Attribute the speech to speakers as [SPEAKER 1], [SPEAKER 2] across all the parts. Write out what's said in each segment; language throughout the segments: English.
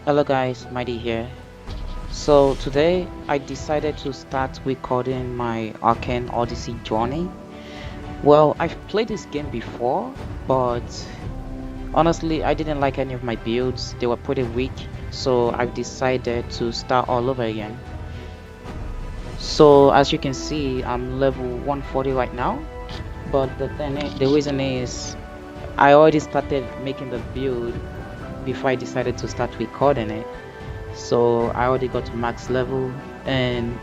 [SPEAKER 1] Hello guys, Mighty here. So today I decided to start recording my Arcane Odyssey journey. Well, I've played this game before, but honestly I didn't like any of my builds. They were pretty weak, so I've decided to start all over again. So as you can see, I'm level 140 right now, but the reason is I already started making the build before I decided to start recording it. So I already got to max level, and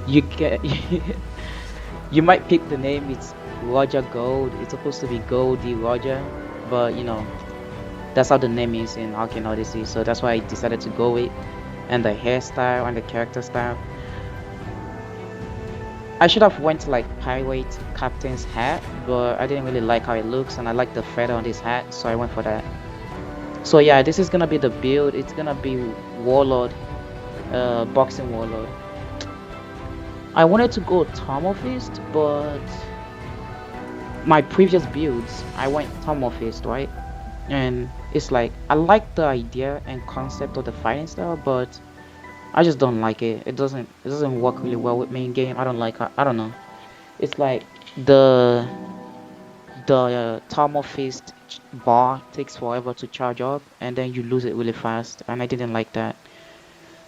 [SPEAKER 1] you get you might pick the name. It's Roger Gold. It's supposed to be Goldie Roger, but that's how the name is in Arcane Odyssey. So that's why I decided to go with, and the hairstyle and the character style. I should have went like pirate captain's hat, but I didn't really like how it looks, and I like the feather on this hat, so I went for that. So yeah, this is gonna be the build. It's gonna be Warlord, boxing Warlord. I wanted to go Tomofist, but my previous builds, I went Tomofist, right? And it's like, I like the idea and concept of the fighting style, but I just don't like it. It doesn't work really well with me in game. I don't like, I don't know. It's like the Tomofist bar takes forever to charge up, and then you lose it really fast, and I didn't like that.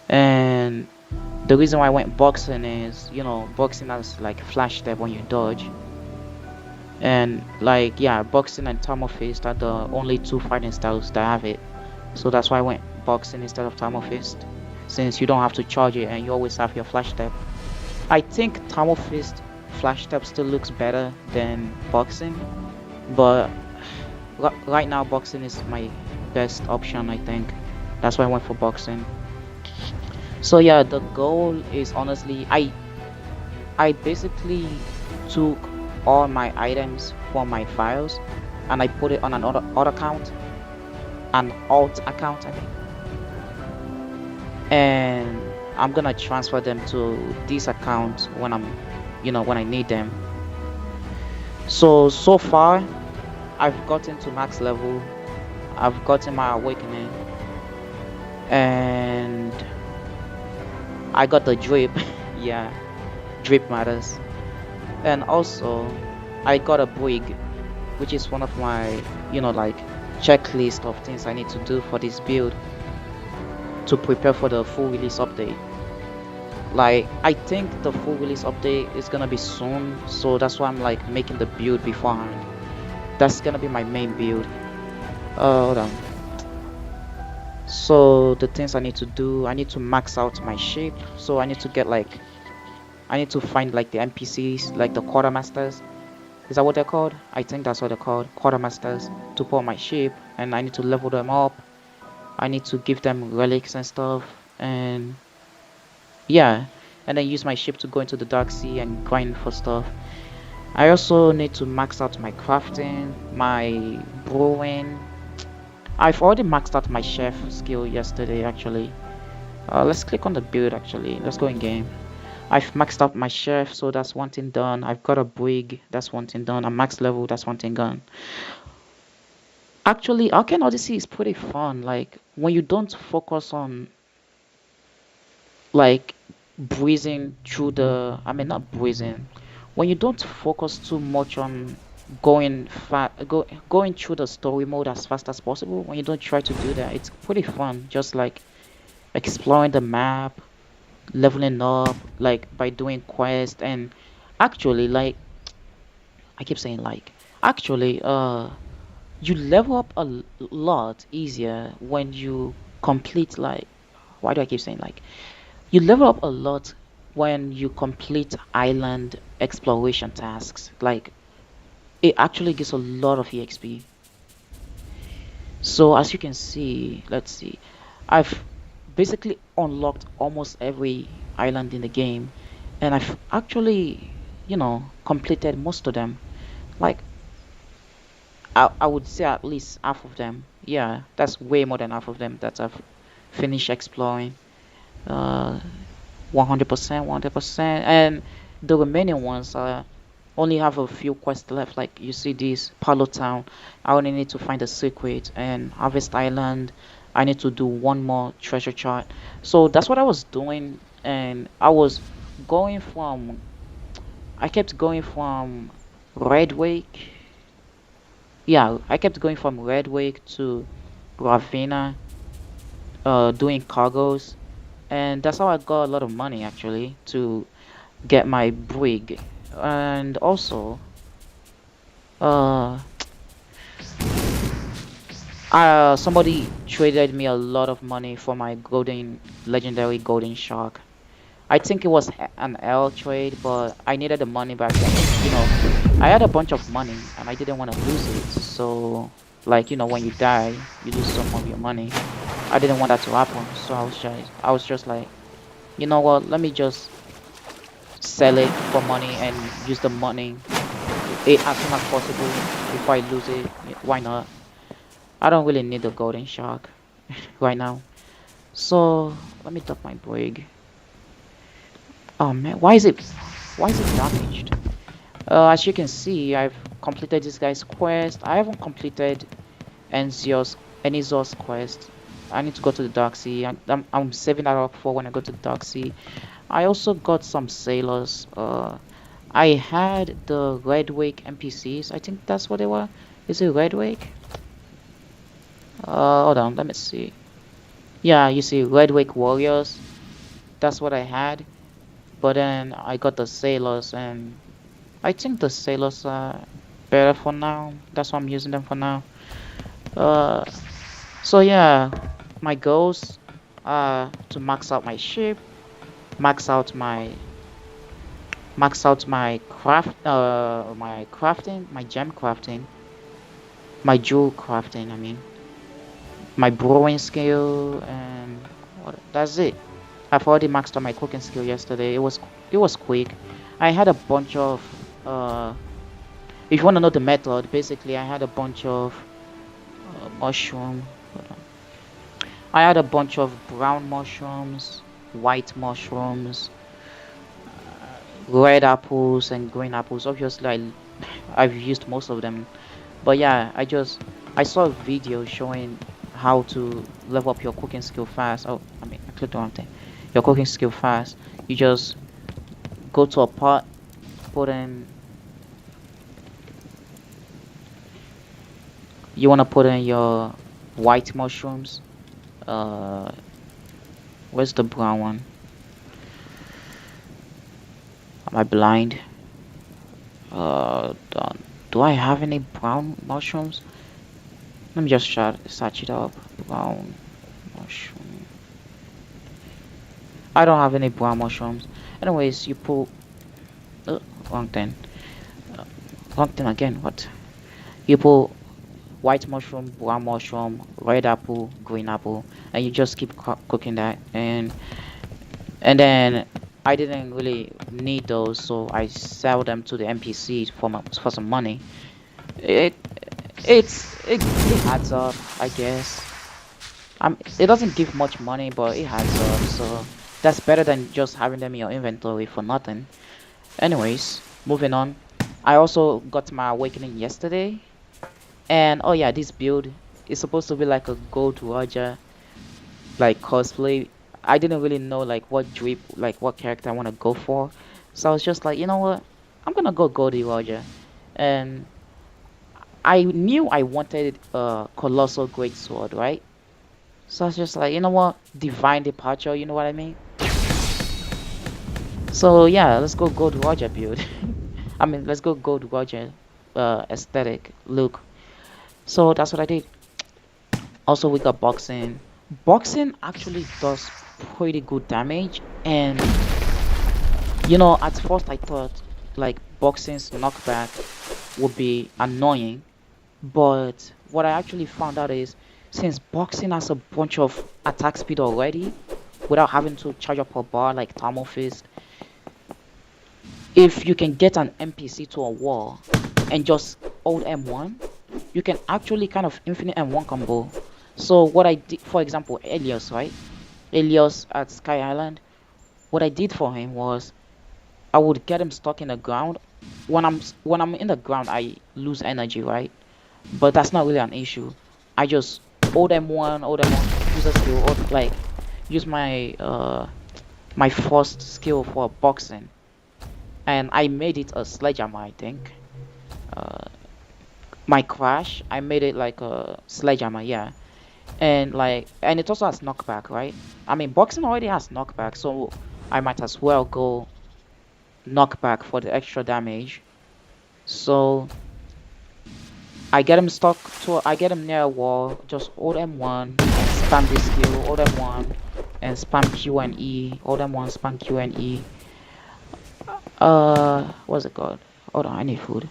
[SPEAKER 1] And the reason why I went boxing is, boxing has like flash step when you dodge. And like, yeah, boxing and Fist are the only two fighting styles that have it. So that's why I went boxing instead of Fist, since you don't have to charge it and you always have your flash step. I think Fist flash step still looks better than boxing, but right now boxing is my best option, I think. That's why I went for boxing. So yeah, the goal is, honestly, I basically took all my items from my files and I put it on an auto account, an alt account, I mean, and I'm gonna transfer them to this account when when I need them. So far, I've gotten to max level, I've gotten my awakening, and I got the drip. Yeah, drip matters. And also, I got a brig, which is one of my, like, checklist of things I need to do for this build to prepare for the full release update. Like, I think the full release update is gonna be soon, so that's why I'm like making the build beforehand. That's gonna be my main build. Hold on. So the things I need to do, I need to max out my ship. So I need to get like, I need to find like the NPCs, like the quartermasters. Is that what they're called? I think that's what they're called, quartermasters, to put on my ship, and I need to level them up. I need to give them relics and stuff, and yeah, and then use my ship to go into the dark sea and grind for stuff. I also need to max out my crafting, my brewing. I've already maxed out my chef skill yesterday, actually. Let's click on the build, actually. Let's go in game. I've maxed out my chef, so that's one thing done. I've got a brig, that's one thing done. I'm max level, that's one thing done. Actually, Arcane Odyssey is pretty fun. Like, when you don't focus on, like, breezing through the, I mean, not breezing. When you don't focus too much on going through the story mode as fast as possible, when you don't try to do that, it's pretty fun. Just like exploring the map, leveling up, like by doing quests, and actually, like, I keep saying like, actually, you level up a lot easier when you complete, like, why do I keep saying like, you level up a lot when you complete island exploration tasks. Like, it actually gives a lot of EXP. So as you can see, let's see, I've basically unlocked almost every island in the game, and I've actually, completed most of them. Like, I would say at least half of them. Yeah, that's way more than half of them that I've finished exploring. Uh, 100%, 100%, and the remaining ones only have a few quests left. Like, you see this Palo Town, I only need to find a secret, and Harvest Island, I need to do one more treasure chart. So that's what I was doing, and I was going from I kept going from Redwake. Yeah, I kept going from Redwake to Ravina, doing cargoes, and that's how I got a lot of money actually to get my brig. And also, uh, somebody traded me a lot of money for my legendary golden shark. I think it was an L trade, but I needed the money back then. I had a bunch of money and I didn't want to lose it. So, like, when you die, you lose some of your money. I didn't want that to happen. So I was just like, you know what? Let me just sell it for money and use the money as soon as possible before I lose it. Why not? I don't really need the golden shark right now. So, let me dock my brig. Oh man, why is it damaged? As you can see, I've completed this guy's quest. I haven't completed Enzios quest. I need to go to the Dark Sea. I'm saving that up for when I go to the Dark Sea. I also got some sailors. I had the Red Wake NPCs. I think that's what they were. Is it Red Wake? Hold on, let me see. Yeah, you see Red Wake warriors. That's what I had. But then I got the sailors, and I think the sailors are better for now. That's why I'm using them for now. Uh, so yeah, my goals are to max out my ship, max out my my crafting, my gem crafting, my jewel crafting. I mean, my brewing skill, and that's it. I've already maxed out my cooking skill yesterday. It was quick. I had a bunch of uh if you want to know the method, basically I had a bunch of mushroom. Hold on. I had a bunch of brown mushrooms, white mushrooms, red apples, and green apples. Obviously, I've used most of them. But yeah, I saw a video showing how to level up your cooking skill fast. Oh, I mean, I clicked the wrong thing. Your cooking skill fast. You just go to a pot, put in. You wanna put in your white mushrooms. Uh, where's the brown one? Am I blind? Do I have any brown mushrooms? Let me just search it up. Brown mushroom. I don't have any brown mushrooms. Anyways, you pull. Wrong thing. Uh, Wrong thing again. What? You pull white mushroom, brown mushroom, red apple, green apple, and you just keep cooking that. And then I didn't really need those, so I sell them to the NPCs for some money. It it adds up, I guess. It doesn't give much money, but it adds up, so that's better than just having them in your inventory for nothing. Anyways, moving on. I also got my awakening yesterday, and oh yeah, this build is supposed to be like a Gold Roger like cosplay. I didn't really know like what character I want to go for, so I was just like, you know what, I'm gonna go Goldie Roger, and I knew I wanted a colossal great sword, right? So I was just like, you know what, divine departure, you know what I mean? So yeah, let's go Gold Roger build. I mean, let's go Gold Roger aesthetic look. So that's what I did. Also, we got boxing. Boxing actually does pretty good damage, and at first I thought like boxing's knockback would be annoying, but what I actually found out is since boxing has a bunch of attack speed already without having to charge up a bar like Thermal Fist, if you can get an NPC to a wall and just hold M1, you can actually kind of infinite M1 combo. So what I did, for example, Elios, right? Elios at Sky Island. What I did for him was I would get him stuck in the ground. When I'm in the ground, I lose energy, right? But that's not really an issue. I just hold M1, use a skill or like use my first skill for boxing, and I made it a sledgehammer, I think. Uh, my crash, I made it like a sledgehammer, yeah. And it also has knockback, right? I mean, boxing already has knockback, so I might as well go knockback for the extra damage. So I get him near a wall, just hold M1 and spam this skill, hold M1 and spam Q and E, hold M1, spam Q and E. What's it called? Hold on, I need food.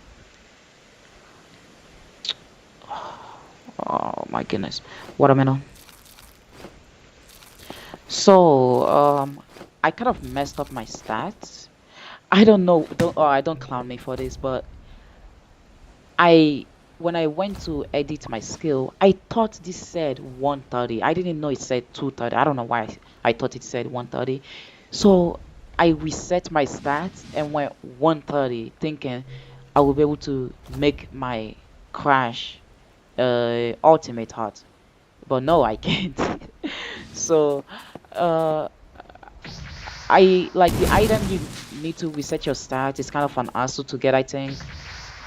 [SPEAKER 1] Oh my goodness. Watermelon. So, I kind of messed up my stats. I don't know, don't clown me for this, but I when I went to edit my skill, I thought this said 130. I didn't know it said 230. I don't know why I thought it said 130. So I reset my stats and went 130, thinking I will be able to make my crash ultimate hot. But no, I can't. So uh I like the item you need to reset your stats is kind of an hassle to get, I think.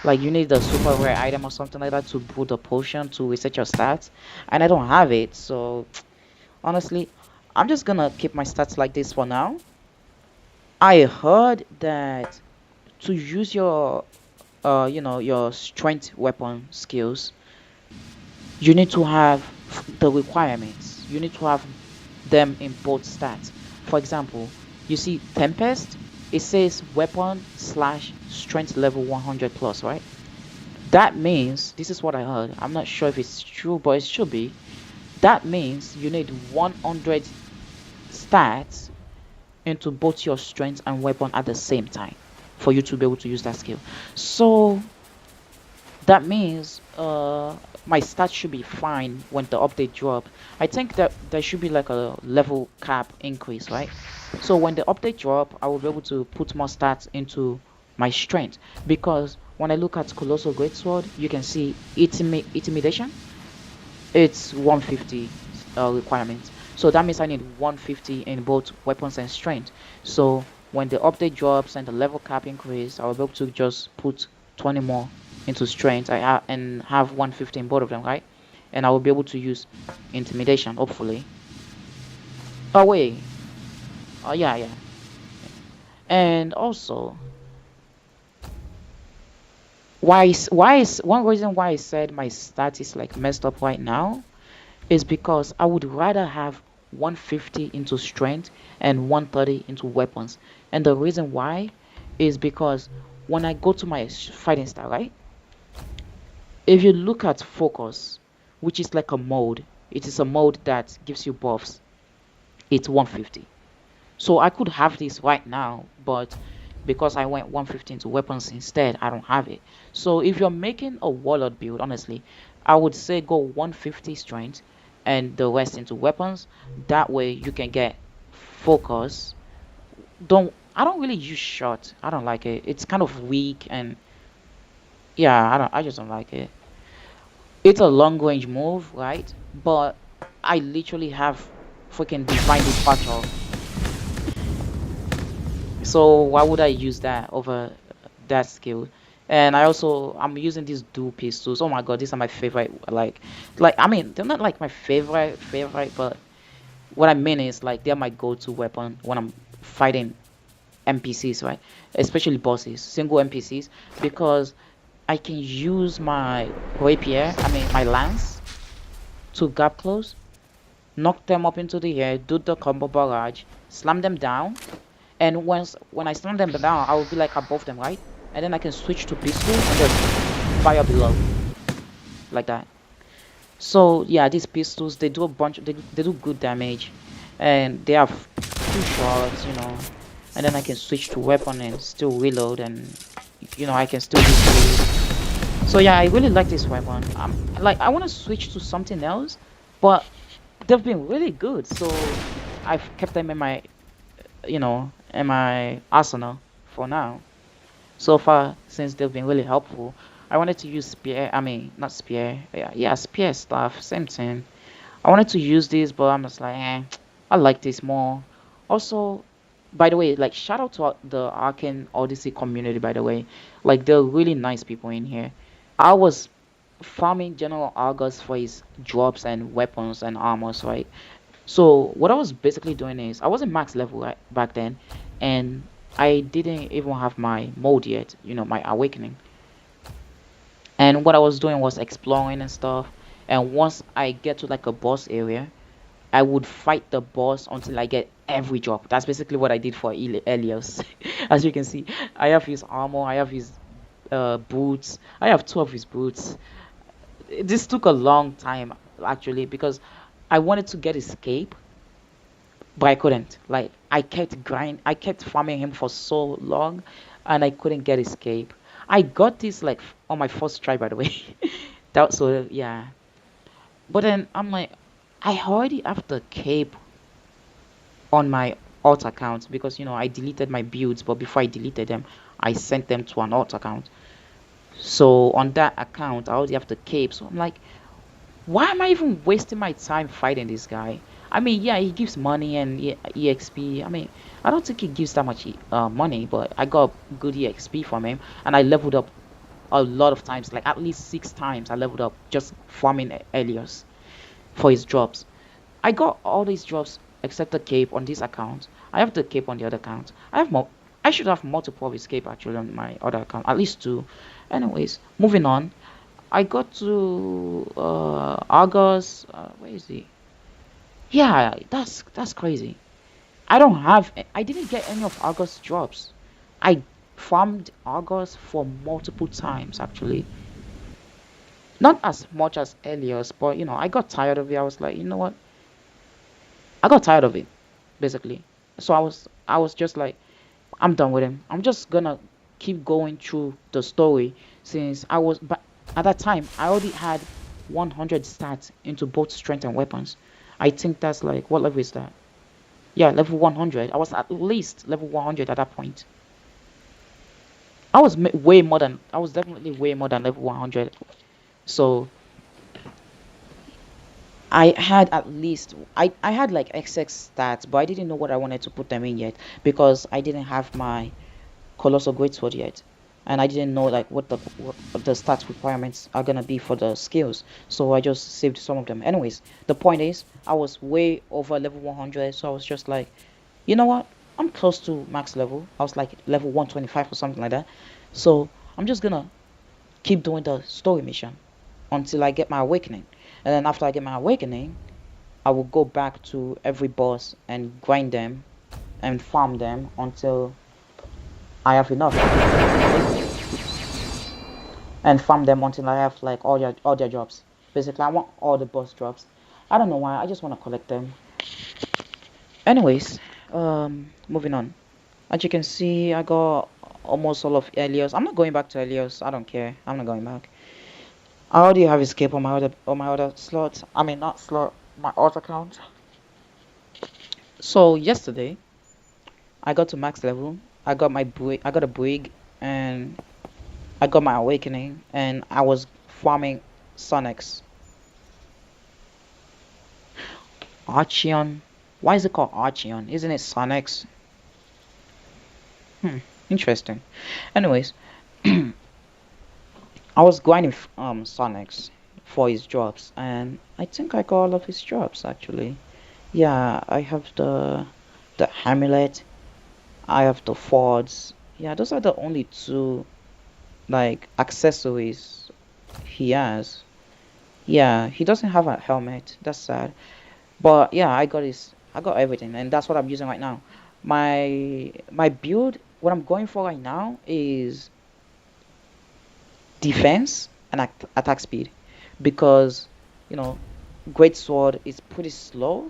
[SPEAKER 1] Like you need a super rare item or something like that to put a potion to reset your stats, and I don't have it. So honestly, I'm just gonna keep my stats like this for now. I heard that to use your your strength weapon skills, you need to have the requirements. You need to have them in both stats. For example, you see Tempest, it says weapon slash strength level 100 plus, right? That means, this is what I heard. I'm not sure if it's true, but it should be. That means you need 100 stats into both your strength and weapon at the same time for you to be able to use that skill. So that means my stats should be fine when the update drop. I think that there should be like a level cap increase, right? So when the update drop, I will be able to put more stats into my strength, because when I look at Colossal Greatsword, you can see intimidation. It's 150 requirement. So that means I need 150 in both weapons and strength. So when the update drops and the level cap increase, I'll be able to just put 20 more into strength and have 150 in both of them, right? And I will be able to use intimidation, hopefully. Oh wait, oh yeah. And also, why is one reason why I said my stat is like messed up right now is because I would rather have 150 into strength and 130 into weapons. And the reason why is because when I go to my fighting style, right? If you look at focus, which is like a mode, it is a mode that gives you buffs. It's 150. So I could have this right now, but because I went 150 into weapons instead, I don't have it. So if you're making a warlord build, honestly, I would say go 150 strength and the rest into weapons. That way you can get focus. I don't really use shot. I don't like it. It's kind of weak, and yeah, I just don't like it. It's a long range move, right? But I literally have freaking divine dispatcher. So why would I use that over that skill? And I'm using these dual pistols. Oh my god, these are my favorite. Like I mean, they're not like my favorite, but what I mean is like they're my go-to weapon when I'm fighting NPCs, right? Especially bosses, single NPCs, because I can use my rapier, I mean my lance, to gap close, knock them up into the air, do the combo barrage, slam them down, and when I slam them down, I will be like above them, right? And then I can switch to pistol and just fire below, like that. So yeah, these pistols, they do a bunch, they do good damage, and they have two shots, and then I can switch to weapon and still reload, and I can still use blade. So yeah, I really like this weapon. Like I want to switch to something else, but they've been really good, so I've kept them in my in my arsenal for now. So far, since they've been really helpful, I wanted to use spear. I mean, not spear. Yeah, spear stuff. Same thing. I wanted to use this, but I'm just like, I like this more. Also, by the way, like shout out to the Arcane Odyssey community, by the way. Like they're really nice people in here. I was farming General Argus for his drops and weapons and armors, right? So what I was basically doing is I wasn't max level right, back then, and I didn't even have my mode yet, my awakening. And what I was doing was exploring and stuff. And once I get to like a boss area, I would fight the boss until I get every drop. That's basically what I did for Elios. As you can see, I have his armor, I have his boots, I have two of his boots. This took a long time actually because I wanted to get escape, but I couldn't. Like I kept farming him for so long, and I couldn't get escape. I got this like on my first try, by the way. That so yeah. But then I'm like, I already have the cape on my alt account because I deleted my builds, but before I deleted them, I sent them to an alt account. So on that account, I already have the cape. So I'm like, why am I even wasting my time fighting this guy? I mean, yeah, he gives money and EXP. I mean, I don't think he gives that much money, but I got good EXP from him, and I leveled up a lot of times, like at least 6 times. I leveled up just farming Elios for his drops. I got all these drops except the cape on this account. I have the cape on the other account. I have more. I should have multiple of his cape actually on my other account, at least two. Anyways, moving on. I got to August. Where is he? Yeah, that's crazy. I don't have. I didn't get any of August drops. I farmed August for multiple times actually. Not as much as Elios, but I got tired of it. I was like, you know what? I got tired of it, basically. So I was just like, I'm done with him. I'm just gonna keep going through the story since but at that time I already had 100 stats into both strength and weapons. I think that's like what level is that? Yeah, level 100. I was at least level 100 at that point. I was definitely way more than level 100. So I had like XX stats, but I didn't know what I wanted to put them in yet because I didn't have my Colossal Greatsword yet, and I didn't know like what the stats requirements are gonna be for the skills. So I just saved some of them. Anyways, the point is I was way over level 100, so I was just like, you know what? I'm close to max level. I was like level 125 or something like that. So I'm just gonna keep doing the story mission until I get my awakening. And then after I get my awakening, I will go back to every boss and grind them and farm them until I have enough. And farm them until I have like all their drops. Basically, I want all the boss drops. I don't know why. I just want to collect them. Anyways, moving on. As you can see, I got almost all of Elios. I'm not going back to Elios. I don't care. I'm not going back. I already have escape on my other slot. I mean, not slot. My alt account. So yesterday, I got to max level. I got a Brig, and I got my awakening, and I was farming Sonics. Archeon. Why is it called Archeon? Isn't it Sonics? Interesting. Anyways, I was grinding Sonics for his drops, and I think I got all of his drops actually. Yeah, I have the amulet. I have the Fords. Yeah, those are the only two like accessories he has. Yeah, he doesn't have a helmet. That's sad. But yeah, I got everything, and that's what I'm using right now. My build, what I'm going for right now is defense and attack speed, because you know, great sword is pretty slow.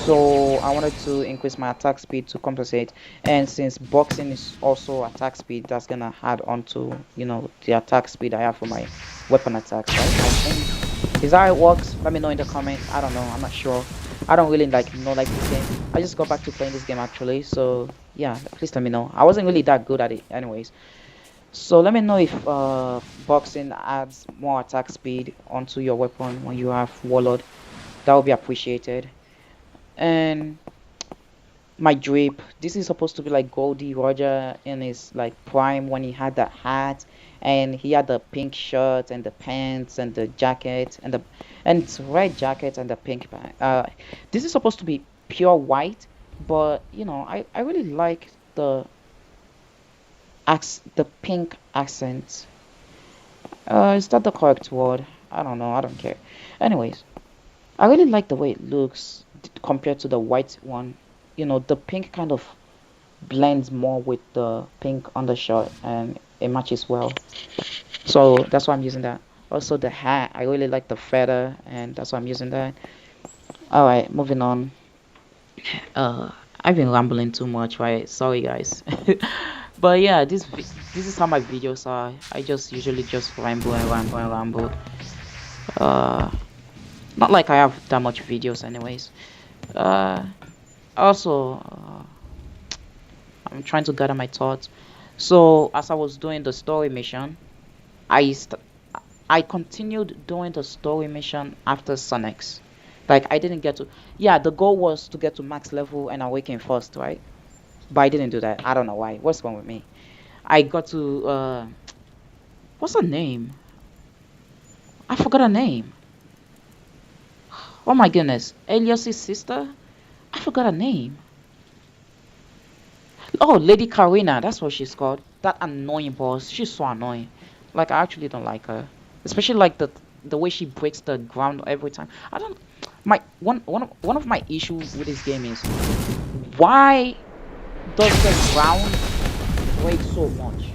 [SPEAKER 1] So I wanted to increase my attack speed to compensate, and since boxing is also attack speed, that's gonna add on to the attack speed I have for my weapon attacks, right? I think is that how it works. Let me know in the comments. I don't know, I'm not sure. I don't really know like this game. I just got back to playing this game actually, so yeah, please let me know. I wasn't really that good at it anyways. So let me know if boxing adds more attack speed onto your weapon when you have Warlord. That would be appreciated. And my drip, this is supposed to be like Goldie Roger in his like prime when he had that hat and he had the pink shirt and the pants and the jacket and it's red jacket and the pink pant. This is supposed to be pure white, but you know, I really like the pink accent. Is that the correct word? I don't know. I don't care. Anyways, I really like the way it looks compared to the white one. You know, the pink kind of blends more with the pink undershirt and it matches well. So that's why I'm using that. Also the hat, I really like the feather and that's why I'm using that. Alright, moving on. Uh, I've been rambling too much, right? Sorry guys. But yeah, this is how my videos are. I just usually just ramble and ramble and ramble. Uh, Not like I have that much videos anyways. Uh, Also, I'm trying to gather my thoughts. So as I was doing the story mission, I st I continued doing the story mission after Sonex. Like I didn't get to. Yeah, the goal was to get to max level and awaken first, right? But I didn't do that. I don't know why. What's wrong with me? I got to what's her name? I forgot her name. Oh my goodness. Elias's sister? I forgot her name. Oh, Lady Karina, that's what she's called. That annoying boss. She's so annoying. Like I actually don't like her. Especially like the way she breaks the ground every time. I don't my one of my issues with this game is why does the ground break so much?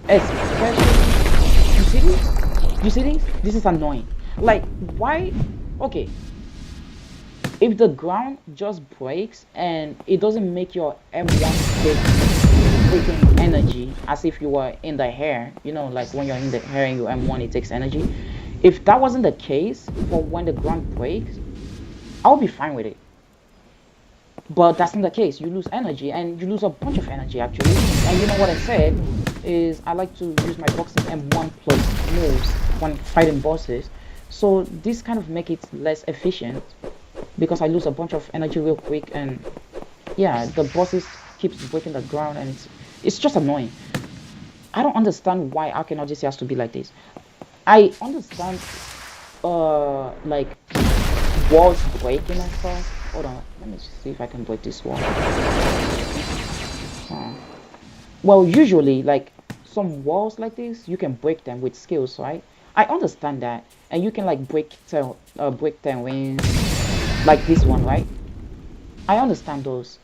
[SPEAKER 1] Especially you see this? You see this? This is annoying. Like why okay, if the ground just breaks and it doesn't make your M1 stick taking energy as if you were in the hair, you know, like when you're in the hair and your M1 it takes energy. If that wasn't the case for when the ground breaks, I'll be fine with it. But that's not the case. You lose energy and you lose a bunch of energy actually. And you know what I said is I like to use my boxing M1 plus moves when fighting bosses. So this kind of make it less efficient because I lose a bunch of energy real quick and yeah, the bosses keeps breaking the ground and it's just annoying. I don't understand why Arcane Odyssey has to be like this. I understand like walls breaking and stuff. Hold on, let me see if I can break this wall. Well, usually like some walls like this, you can break them with skills, right? I understand that, and you can like break 10 wings, like this one, right? I understand those,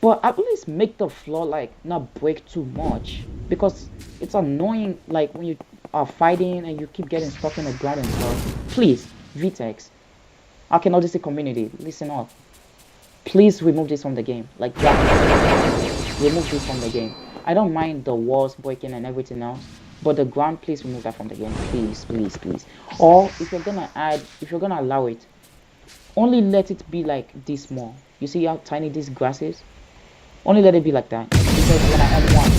[SPEAKER 1] but at least make the floor like not break too much because it's annoying. Like when you are fighting and you keep getting stuck in the ground and stuff. Please, VTEX, Arcane Odyssey community, listen up. Please remove this from the game. Like that, remove this from the game. I don't mind the walls breaking and everything else, but the ground, please remove that from the game. Please, please, please. Or if you're gonna add, if you're gonna allow it, only let it be like this small. You see how tiny this grass is? Only let it be like that. Because when I add one,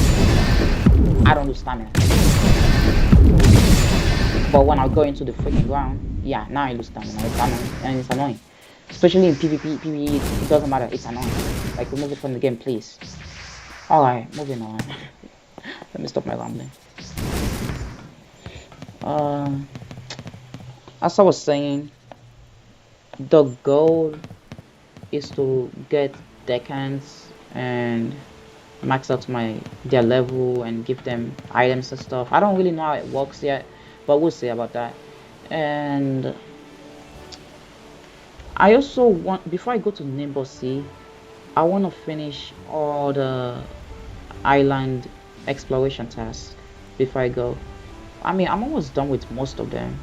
[SPEAKER 1] I don't lose stamina. But when I go into the freaking ground, yeah, now I lose stamina. It's annoying, and it's annoying. Especially in PvP, PvE, it doesn't matter. It's annoying. Like, remove it from the game, please. Alright, moving on. Let me stop my rambling. As I was saying, the goal is to get decans and max out their level and give them items and stuff. I don't really know how it works yet, but we'll see about that. And I also want, before I go to Nimble Sea, I want to finish all the island exploration tasks before I go. I mean, I'm almost done with most of them.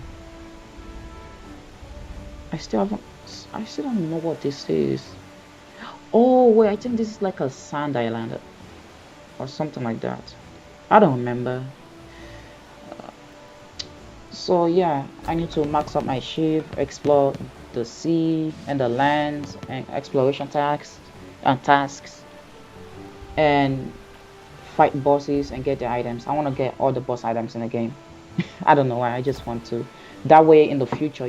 [SPEAKER 1] I still don't know what this is. Oh wait, I think this is like a sand island or something like that. I don't remember. So yeah, I need to max up my ship, explore the sea and the lands and exploration tasks and fight bosses and get the items. I want to get all the boss items in the game. I don't know why. I just want to. That way, in the future,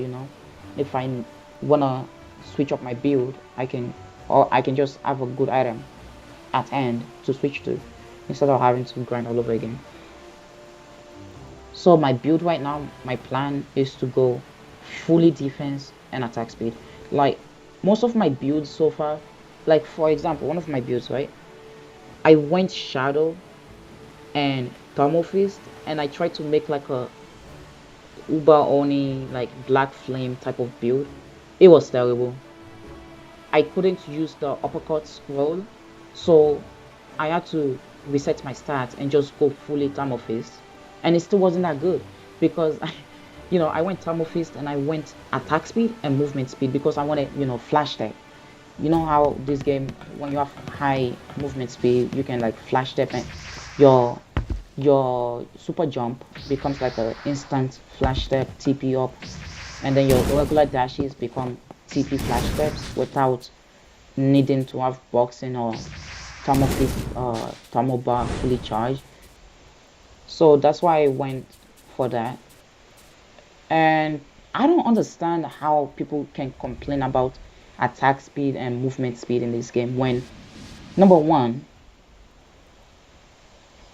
[SPEAKER 1] if I wanna switch up my build, I can just have a good item at hand to switch to, instead of having to grind all over again. So my build right now, my plan is to go fully defense and attack speed. Like most of my builds so far, like for example, one of my builds, right? I went Shadow and Thermal Fist, and I tried to make like a Uber Oni, like Black Flame type of build. It was terrible. I couldn't use the uppercut scroll, so I had to reset my stats and just go fully Thermal Fist, and it still wasn't that good because I went Thermal Fist and I went attack speed and movement speed because I wanted flash step. You know how this game, when you have high movement speed, you can like flash step and your your super jump becomes like a instant flash step TP up, and then your regular dashes become TP flash steps without needing to have boxing or thermal bar fully charged. So that's why I went for that. And I don't understand how people can complain about attack speed and movement speed in this game when, number one,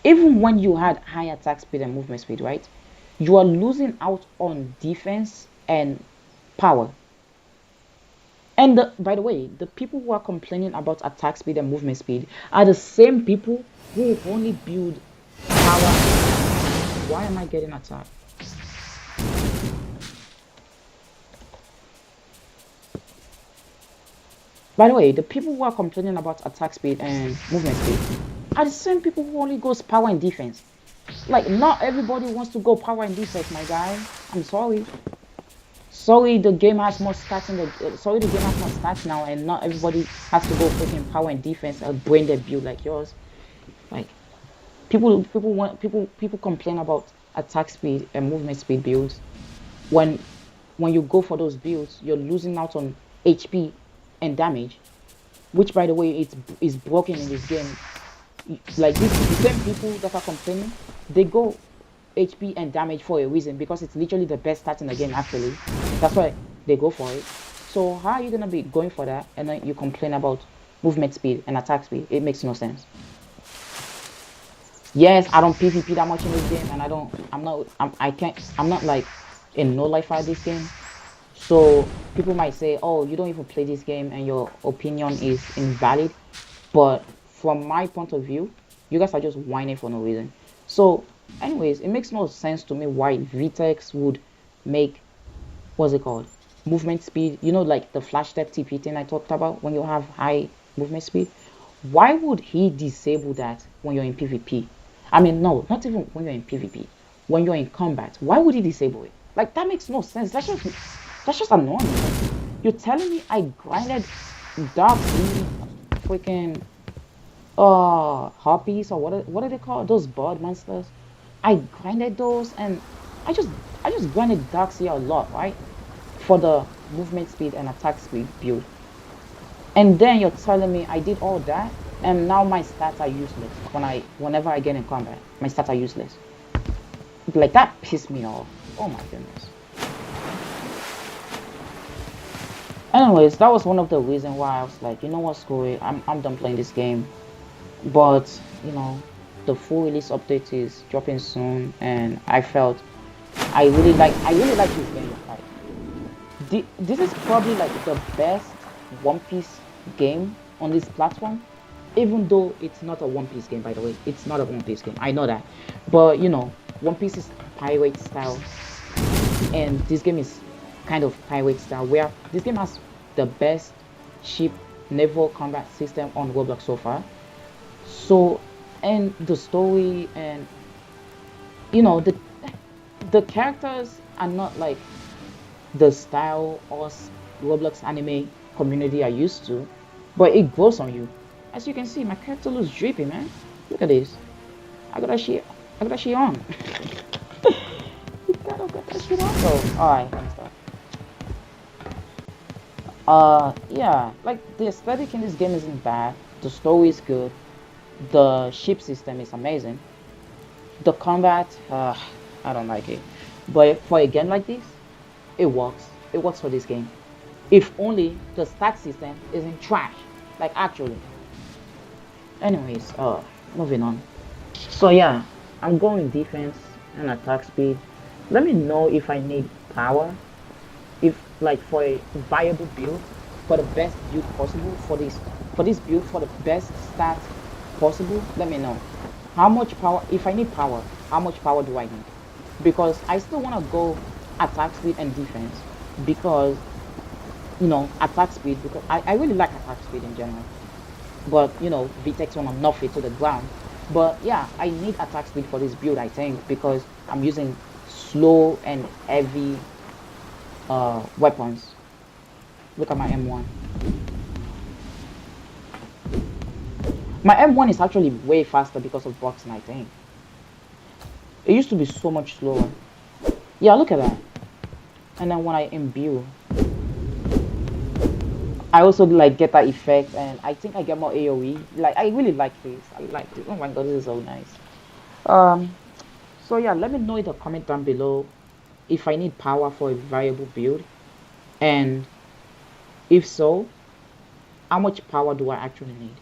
[SPEAKER 1] even when you had high attack speed and movement speed, right, you are losing out on defense and power. And by the way, the people who are complaining about attack speed and movement speed are the same people who only build power. Why am I getting attacked? By the way, the people who are complaining about attack speed and movement speed are the same people who only goes power and defense. Like, not everybody wants to go power and defense, my guy. I'm sorry. Sorry, the game has more stats sorry, the game has more stats now, and not everybody has to go freaking power and defense and brain their build like yours. Like, people complain about attack speed and movement speed builds. When you go for those builds, you're losing out on HP and damage, which by the way is broken in this game. Like the same people that are complaining, they go HP and damage for a reason, because it's literally the best stat in the game actually. That's why they go for it. So how are you gonna be going for that and then you complain about movement speed and attack speed? It makes no sense. Yes, I don't PvP that much in this game, and I'm not like in no life at this game. So people might say, oh, you don't even play this game and your opinion is invalid. But from my point of view, you guys are just whining for no reason. So anyways, it makes no sense to me why Vitex would make, what's it called, movement speed, like the flash step TP thing I talked about when you have high movement speed. Why would he disable that when you're in PvP? I mean, no, not even when you're in PvP. When you're in combat, why would he disable it? Like, that makes no sense. That's just annoying. Like, you're telling me I grinded Dark Sea, freaking harpies, or what are they called? Those bird monsters. I grinded those, and I just grinded Dark Sea a lot, right? For the movement speed and attack speed build. And then you're telling me I did all that, and now my stats are useless whenever I get in combat. My stats are useless. Like, that pissed me off. Oh my goodness. Anyways, that was one of the reasons why I was like, you know what, screw it, I'm done playing this game. But the full release update is dropping soon, and I felt I really like this game. Like, this is probably like the best One Piece game on this platform, even though it's not a One Piece game. By the way, it's not a One Piece game, I know that, but One Piece is pirate style, and this game is kind of pirate style, where this game has the best ship naval combat system on Roblox so far. So, and the story, and the characters are not like the style us Roblox anime community are used to, but it grows on you. As you can see, my character looks drippy, man. Look at this. I got that shit on. You gotta get that shit on, though. Alright, let me start. Yeah, like, the aesthetic in this game isn't bad. The story is good. The ship system is amazing. The combat, I don't like it. But for a game like this, it works. It works for this game. If only the stat system isn't trash. Like actually. Anyways, moving on. So yeah, I'm going defense and attack speed. Let me know if I need power. If like for a viable build, for the best build possible for this build for the best stats possible, let me know. How much power, if I need power, how much power do I need? Because I still want to go attack speed and defense because attack speed because I really like attack speed in general. But VTEX wanna knock it to the ground. But yeah, I need attack speed for this build I think because I'm using slow and heavy weapons. Look at my M1. My M1 is actually way faster because of boxing I think. It used to be so much slower. Yeah, look at that. And then when I imbue, I also like get that effect, and I think I get more AoE. Like I really like this. I like this. Oh my god, this is so nice. Um, so yeah, let me know in the comment down below if I need power for a variable build, and if so, how much power do I actually need?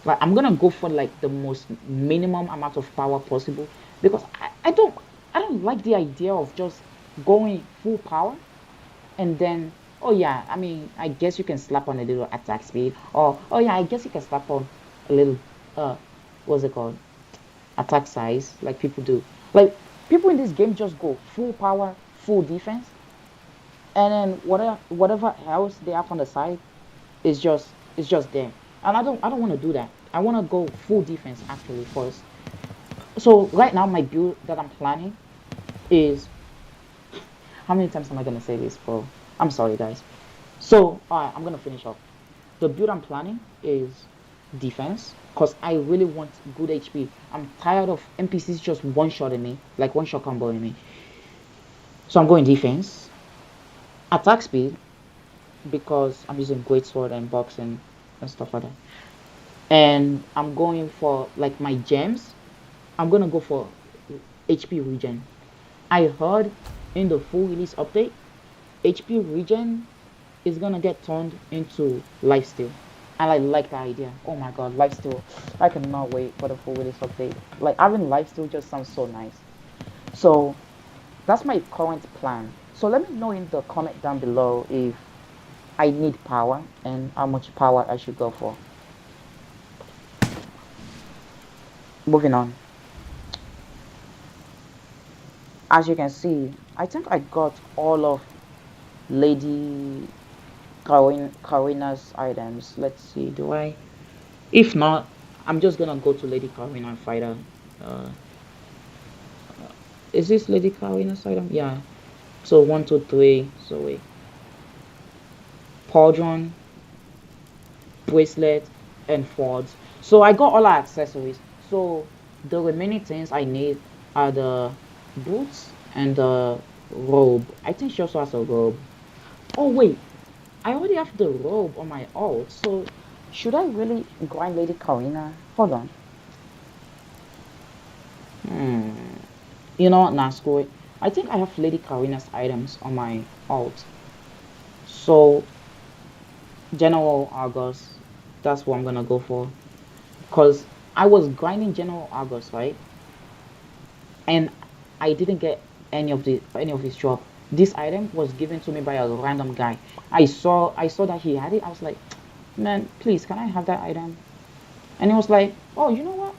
[SPEAKER 1] Like I'm gonna go for like the most minimum amount of power possible because I don't like the idea of just going full power and then oh yeah, I mean I guess you can slap on a little attack speed or oh yeah, I guess you can slap on a little uh what's it called, attack size like people do. Like people in this game just go full power, full defense, and then whatever else they have on the side is just there. And I don't want to do that. I want to go full defense actually first. So right now my build that I'm planning is, how many times am I gonna say this, bro? I'm sorry guys. So alright, I'm gonna finish up. The build I'm planning is defense because I really want good HP. I'm tired of NPCs just one-shotting me, like one-shot comboing me. So I'm going defense, attack speed because I'm using great sword and boxing and stuff like that. And I'm going for like my gems. I'm gonna go for HP regen. I heard in the full release update, HP regen is gonna get turned into lifesteal. And I like the idea. Oh my god, lifesteal. I cannot wait for the full release update. Like having lifesteal just sounds so nice. So that's my current plan. So let me know in the comment down below if I need power and how much power I should go for. Moving on. As you can see, I think I got all of Lady Karina's items. Let's see, do I? If not, I'm just gonna go to Lady Karina and fight her. Uh, is this Lady Karina's item? Yeah. So 1, 2, 3. So wait. Pauldron, bracelet, and fords. So I got all our accessories. So the remaining things I need are the boots and the robe. I think she also has a robe. Oh wait, I already have the robe on my alt. So should I really grind Lady Karina? Hold on. You know what? Nah, screw it. I think I have Lady Karina's items on my alt. So General Argos, that's what I'm gonna go for. Cause I was grinding General Argos, right? And I didn't get any of his drop. This item was given to me by a random guy. I saw that he had it. I was like, man, please, can I have that item? And he was like, oh, you know what?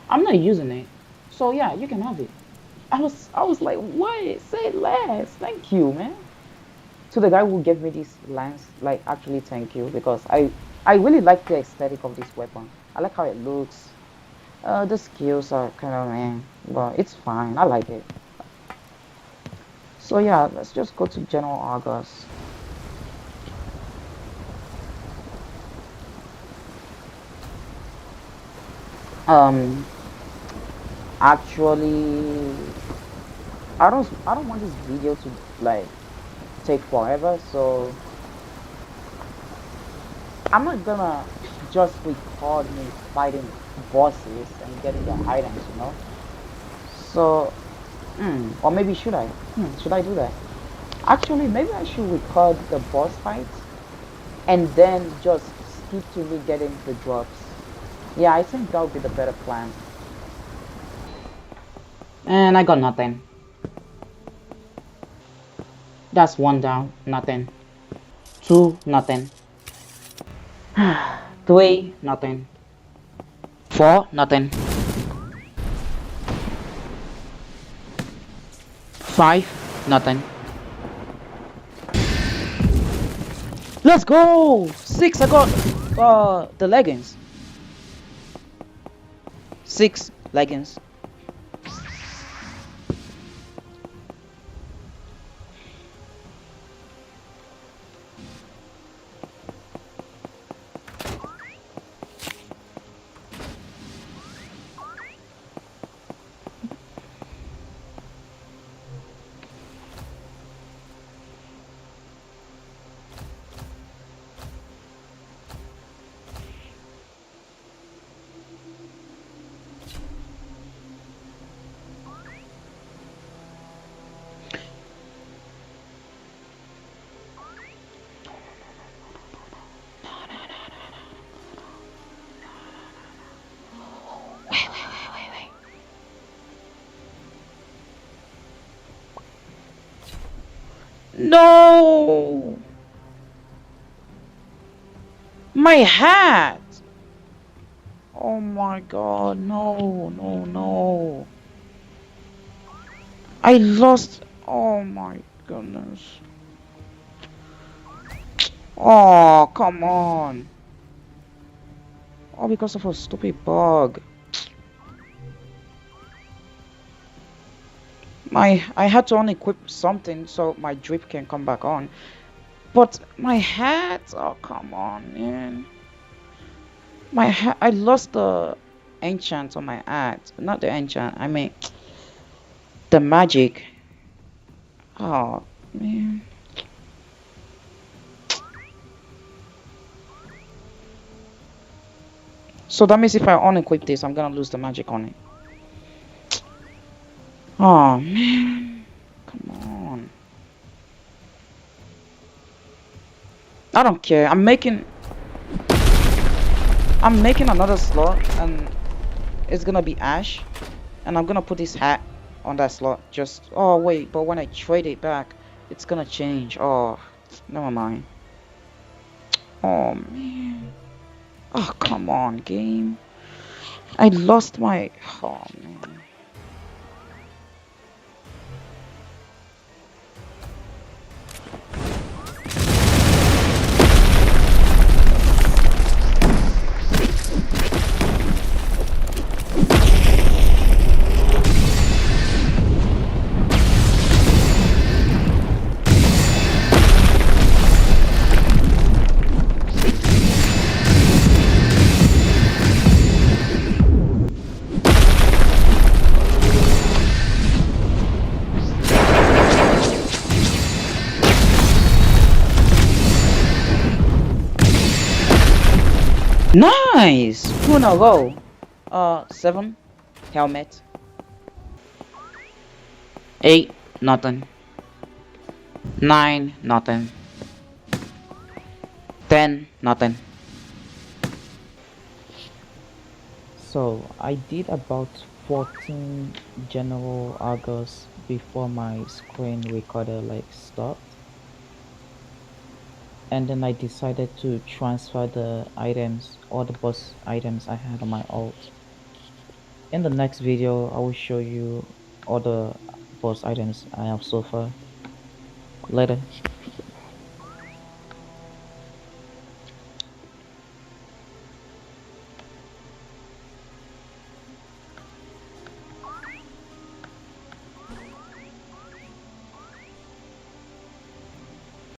[SPEAKER 1] I'm not using it. So yeah, you can have it. I was like, what? Say less. Thank you, man. To the guy who gave me this lance, like actually thank you because I really like the aesthetic of this weapon. I like how it looks. The skills are kind of meh, but it's fine. I like it. So yeah, let's just go to General Argos. Um, actually, I don't want this video to like take forever, so I'm not gonna just record me fighting bosses and getting the items, you know. So, or maybe should I do that? Actually, maybe I should record the boss fights and then just skip to me getting the drops. Yeah, I think that would be the better plan. And I got nothing. That's one down, nothing. Two, nothing. Three, nothing. Four, nothing. Five, nothing. Let's go! Six, I got the leggings. Six leggings. No! My hat! Oh my god, no, no, no. I lost. Oh my goodness. Oh, come on. All because of a stupid bug. I had to unequip something so my drip can come back on. But my hat, oh come on, man. My hat, I lost the enchant on my hat. Not the enchant, I mean the magic. Oh man. So that means if I unequip this, I'm gonna lose the magic on it. Oh man. Come on. I don't care. I'm making another slot and it's gonna be ash. And I'm gonna put this hat on that slot. Just oh wait, but when I trade it back, it's gonna change. Oh, never mind. Oh man. Oh come on, game. I lost my. Oh man. Nice! 2 in a row. 7. Helmet. 8. Nothing. 9. Nothing. 10. Nothing. So I did about 14 general Argos before my screen recorder like stopped. And then I decided to transfer the items, all the boss items I had on my alt. In the next video, I will show you all the boss items I have so far. Later.